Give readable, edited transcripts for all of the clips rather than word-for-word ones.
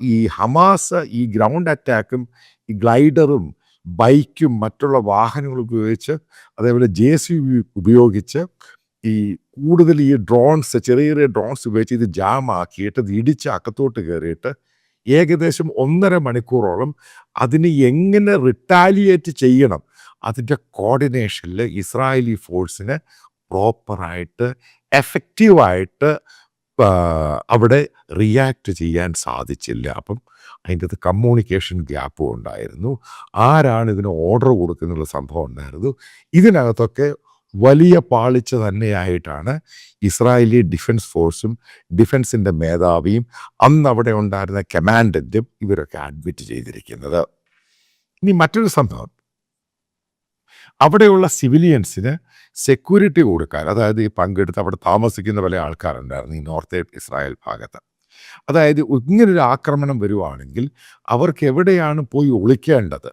ഈ ഹമാസ് ഈ ഗ്രൗണ്ട് അറ്റാക്കും ഈ ഗ്ലൈഡറും ബൈക്കും മറ്റുള്ള വാഹനങ്ങൾ ഉപയോഗിച്ച് അതേപോലെ JCB ഉപയോഗിച്ച് ഈ കൂടുതൽ ഈ ഡ്രോൺസ് ചെറിയ ചെറിയ ഡ്രോൺസ് ഉപയോഗിച്ച് ഇത് ജാമാക്കിയിട്ട് ഇത് ഇടിച്ച് അകത്തോട്ട് കയറിയിട്ട് ഏകദേശം 1.5 മണിക്കൂറോളം അതിന് എങ്ങനെ റിട്ടാലിയേറ്റ് ചെയ്യണം അതിൻ്റെ കോർഡിനേഷനിൽ ഇസ്രായേലി ഫോഴ്സിന് പ്രോപ്പറായിട്ട് എഫക്റ്റീവായിട്ട് അവിടെ റിയാക്ട് ചെയ്യാൻ സാധിച്ചില്ല. അപ്പം അതിൻ്റെ അത് കമ്മ്യൂണിക്കേഷൻ ഗ്യാപ്പും ഉണ്ടായിരുന്നു. ആരാണ് ഇതിന് ഓർഡർ കൊടുക്കുന്നുള്ള സംഭവം ഉണ്ടായിരുന്നു. ഇതിനകത്തൊക്കെ വലിയ പാളിച്ച തന്നെയായിട്ടാണ് ഇസ്രായേലി ഡിഫൻസ് ഫോഴ്സും ഡിഫൻസിൻ്റെ മേധാവിയും അന്ന് അവിടെ ഉണ്ടായിരുന്ന കമാൻഡൻറ്റും ഇവരൊക്കെ അഡ്മിറ്റ് ചെയ്തിരിക്കുന്നത്. ഇനി മറ്റൊരു സംഭവം, അവിടെയുള്ള സിവിലിയൻസിന് സെക്യൂരിറ്റി കൊടുക്കാൻ, അതായത് ഈ പങ്കെടുത്ത് അവിടെ താമസിക്കുന്ന പല ആൾക്കാരുണ്ടായിരുന്നു ഈ നോർത്ത് ഇസ്രായേൽ ഭാഗത്ത്. അതായത് ഇങ്ങനൊരു ആക്രമണം വരുവാണെങ്കിൽ അവർക്ക് എവിടെയാണ് പോയി ഒളിക്കേണ്ടത്,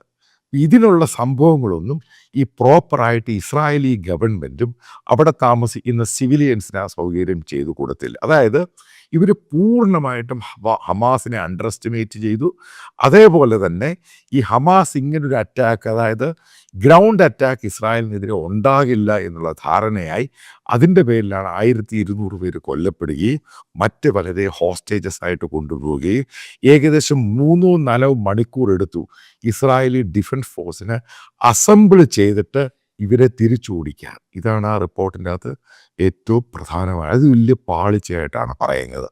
ഇതിനുള്ള സംഭവങ്ങളൊന്നും ഈ പ്രോപ്പറായിട്ട് ഇസ്രായേലി ഗവൺമെൻറ്റും അവിടെ താമസിക്കുന്ന സിവിലിയൻസിന് ആ സൗകര്യം ചെയ്തു കൊടുത്തില്ല. അതായത് ഇവർ പൂർണ്ണമായിട്ടും ഹമാസിനെ അണ്ടർ എസ്റ്റിമേറ്റ് ചെയ്തു. അതേപോലെ തന്നെ ഈ ഹമാസ് ഇങ്ങനൊരു അറ്റാക്ക്, അതായത് ഗ്രൗണ്ട് അറ്റാക്ക് ഇസ്രായേലിനെതിരെ ഉണ്ടാകില്ല എന്നുള്ള ധാരണയായി അതിൻ്റെ പേരിലാണ് 1200 പേര് കൊല്ലപ്പെടുകയും മറ്റ് പലരെ ഹോസ്റ്റേജസ് ആയിട്ട് കൊണ്ടുപോവുകയും ഏകദേശം 3-4 മണിക്കൂർ എടുത്തു ഇസ്രായേലി ഡിഫൻസ് ഫോഴ്സിന് അസംബിൾ ചെയ്തിട്ട് ഇവരെ തിരിച്ചോടിക്കാൻ. ഇതാണ് ആ റിപ്പോർട്ടിൻ്റെ അകത്ത് ഏറ്റവും പ്രധാനമായ, അത് വലിയ പാളിച്ചയായിട്ടാണ് പറയുന്നത്.